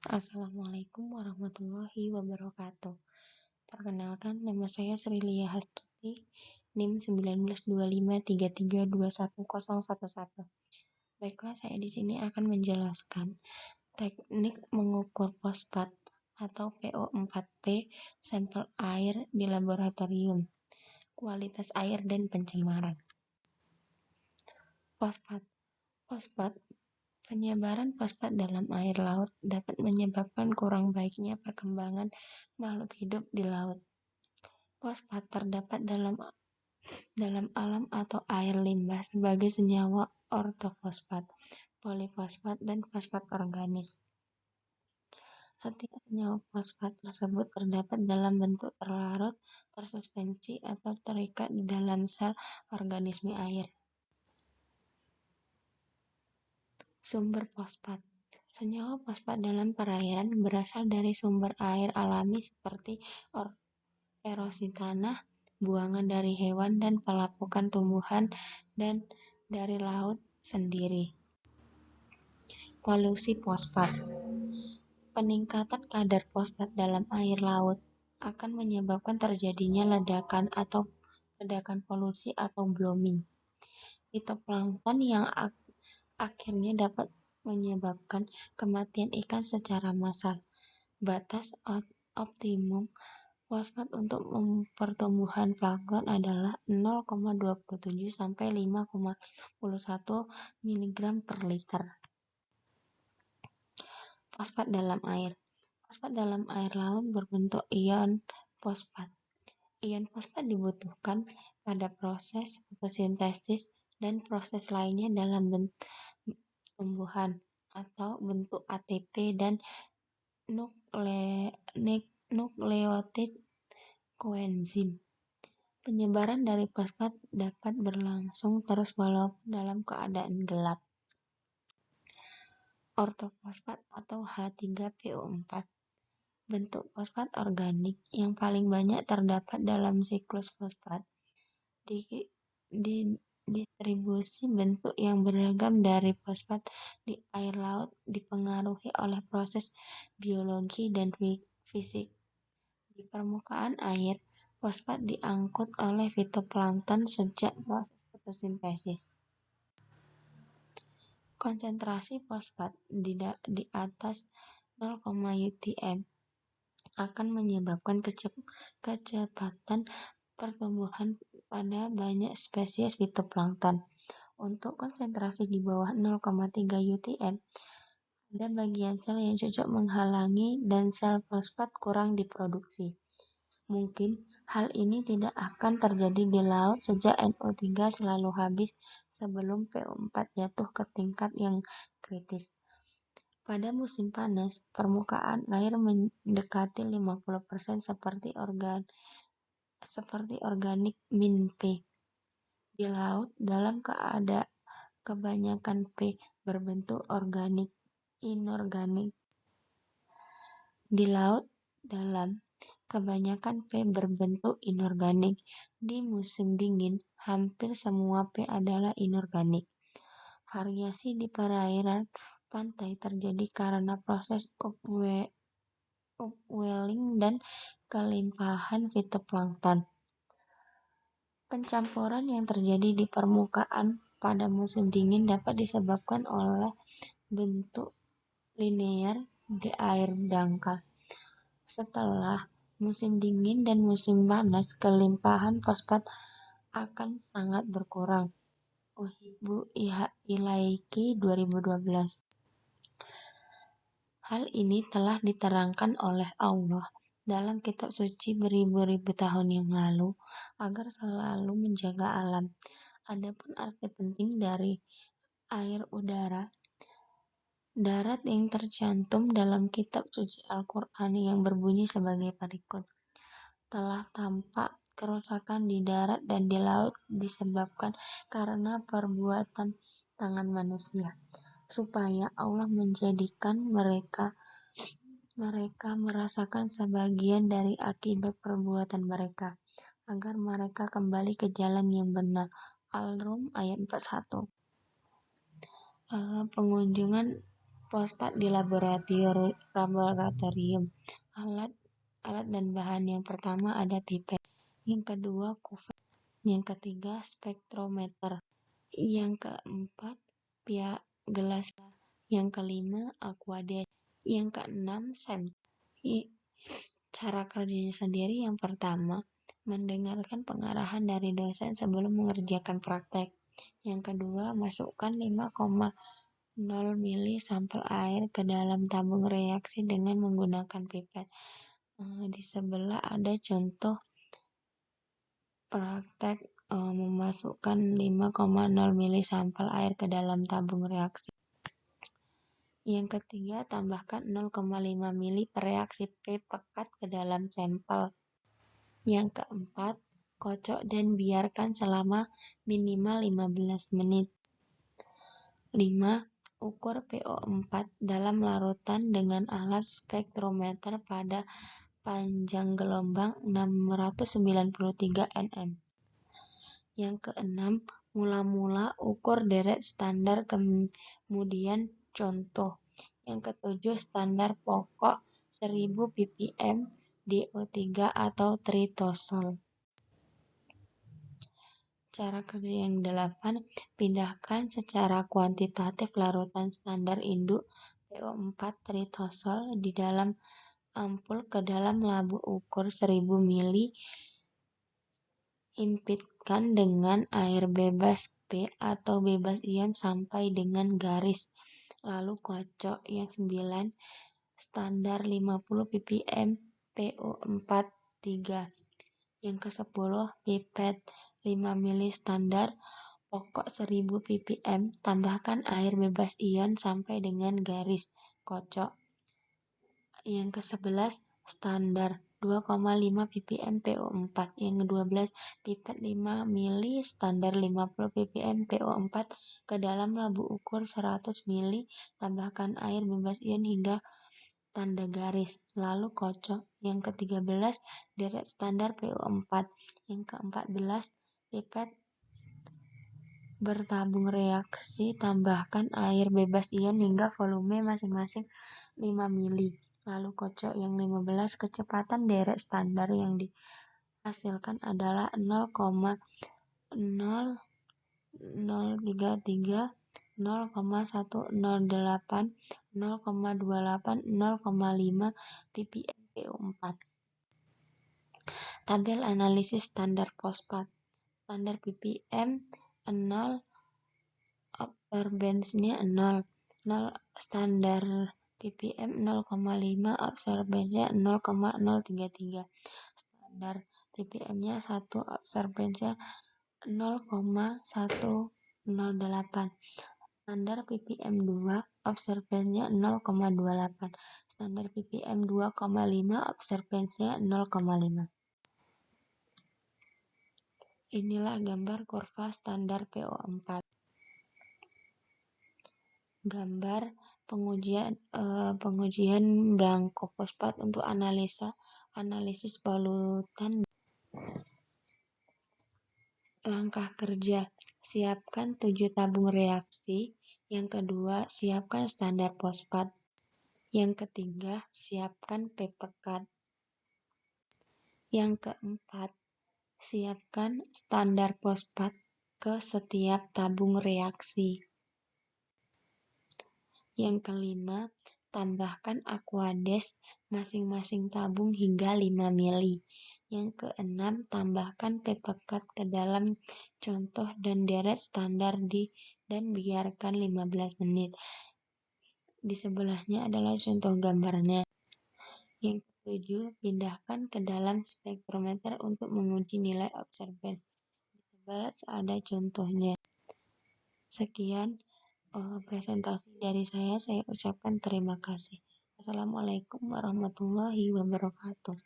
Assalamualaikum warahmatullahi wabarakatuh. Perkenalkan, nama saya Sri Lia Hastuti, NIM 1925332111. Baiklah, saya di sini akan menjelaskan teknik mengukur fosfat atau PO4P sampel air di laboratorium, kualitas air dan pencemaran. Fosfat Penyebaran fosfat dalam air laut dapat menyebabkan kurang baiknya perkembangan makhluk hidup di laut. Fosfat terdapat dalam alam atau air limbah sebagai senyawa ortofosfat, polifosfat, dan fosfat organis. Setiap senyawa fosfat tersebut terdapat dalam bentuk terlarut, tersuspensi, atau terikat di dalam sel organisme air. Sumber fosfat. Senyawa fosfat dalam perairan berasal dari sumber air alami seperti erosi tanah, buangan dari hewan dan pelapukan tumbuhan, dan dari laut sendiri. Polusi fosfat. Peningkatan kadar fosfat dalam air laut akan menyebabkan terjadinya ledakan polusi atau blooming. Fitoplankton yang akhirnya dapat menyebabkan kematian ikan secara massal. Batas optimum fosfat untuk pertumbuhan plankton adalah 0,27 sampai 5,1 mg per liter. Fosfat dalam air. Fosfat dalam air laut berbentuk ion fosfat. Ion fosfat dibutuhkan pada proses fotosintesis dan proses lainnya dalam tumbuhan atau bentuk ATP dan nukleotid koenzim. Penyebaran dari fosfat dapat berlangsung terus walaupun dalam keadaan gelap. Ortofosfat atau H3PO4. Bentuk fosfat organik yang paling banyak terdapat dalam siklus fosfat. Distribusi bentuk yang beragam dari fosfat di air laut dipengaruhi oleh proses biologi dan fisik. Di permukaan air, fosfat diangkut oleh fitoplankton sejak proses fotosintesis. Konsentrasi fosfat di atas 0, UTM akan menyebabkan kecepatan pertumbuhan pada banyak spesies fitoplankton. Untuk konsentrasi di bawah 0,3 UTM, ada bagian sel yang cocok menghalangi dan sel fosfat kurang diproduksi. Mungkin hal ini tidak akan terjadi di laut sejak NO3 selalu habis sebelum PO4 jatuh ke tingkat yang kritis. Pada musim panas, permukaan air mendekati 50% seperti organik min P. Di laut, dalam kebanyakan P berbentuk inorganik. Di laut, dalam kebanyakan P berbentuk inorganik. Di musim dingin, hampir semua P adalah inorganik. Variasi di perairan pantai terjadi karena proses upwelling dan kelimpahan fitoplankton. Pencampuran yang terjadi di permukaan pada musim dingin dapat disebabkan oleh bentuk linear di air dangkal. Setelah musim dingin dan musim panas, kelimpahan fosfat akan sangat berkurang. Uhibbu ilaiki 2012. Hal ini telah diterangkan oleh Allah dalam kitab suci beribu-ribu tahun yang lalu agar selalu menjaga alam. Adapun arti penting dari air, udara, darat yang tercantum dalam kitab suci Al-Quran yang berbunyi sebagai berikut. Telah tampak kerusakan di darat dan di laut disebabkan karena perbuatan tangan manusia, supaya Allah menjadikan mereka merasakan sebagian dari akibat perbuatan mereka, agar mereka kembali ke jalan yang benar. Al-Rum ayat 41. Pengunjungan fosfat di laboratorium. Alat alat dan bahan yang pertama ada pipet, yang kedua kuvert, yang ketiga spektrometer, yang keempat pia gelas, yang kelima aquades, yang keenam cara kerjanya sendiri yang pertama, mendengarkan pengarahan dari dosen sebelum mengerjakan praktek. Yang kedua, masukkan 5,0 mili sampel air ke dalam tabung reaksi dengan menggunakan pipet. Di sebelah ada contoh praktek memasukkan 5,0 mili sampel air ke dalam tabung reaksi. Yang ketiga, tambahkan 0,5 mili per reaksi P pekat ke dalam sampel. Yang keempat, kocok dan biarkan selama minimal 15 menit. 5. Ukur PO4 dalam larutan dengan alat spektrometer pada panjang gelombang 693 nm. Yang keenam, mula-mula ukur deret standar kemudian contoh. Yang ketujuh, standar pokok 1000 ppm DO3 atau tritosol. Cara kerja yang 8, pindahkan secara kuantitatif larutan standar induk PO4 tritosol di dalam ampul ke dalam labu ukur 1000 mili. Impitkan dengan air bebas P atau bebas ion sampai dengan garis. Lalu kocok. Yang 9, standar 50 ppm PO4 3. Yang ke-10, pipet 5 mili standar pokok 1000 ppm, tambahkan air bebas ion sampai dengan garis, kocok. Yang ke-11, standar 2,5 ppm PO4. Yang ke-12, pipet 5 mili standar 50 ppm PO4 ke dalam labu ukur 100 mili, tambahkan air bebas ion hingga tanda garis, lalu kocok. Yang ke-13, deret standar PO4. Yang ke-14, pipet bertabung reaksi, tambahkan air bebas ion hingga volume masing-masing 5 mili, lalu kocok. Yang 15, kecepatan deret standar yang dihasilkan adalah 0,0033, 0,108, 0,28, 0,5 ppm PO4. Tabel analisis standar fosfat. Standar ppm 0, absorbensinya 0, standar ppm 0,5, absorbensinya 0,033, standar ppm-nya 1, absorbensinya 0,108, standar ppm 2, absorbensinya 0,28, standar ppm 2,5, absorbensinya 0,5. Inilah gambar kurva standar PO4. Gambar pengujian blanko fosfat untuk analisis polutan. Langkah kerja: siapkan 7 tabung reaksi. Yang kedua, siapkan standar fosfat. Yang ketiga, siapkan P pekat. Yang keempat, siapkan standar fosfat ke setiap tabung reaksi. Yang kelima, tambahkan aquades masing-masing tabung hingga 5 mili. Yang keenam, tambahkan P pekat ke dalam contoh dan deret standar dan biarkan 15 menit. Di sebelahnya adalah contoh gambarnya. Yang ketujuh, pindahkan ke dalam spektrometer untuk menguji nilai absorbensi. Di sebelah ada contohnya. Sekian presentasi dari saya ucapkan terima kasih. Assalamualaikum warahmatullahi wabarakatuh.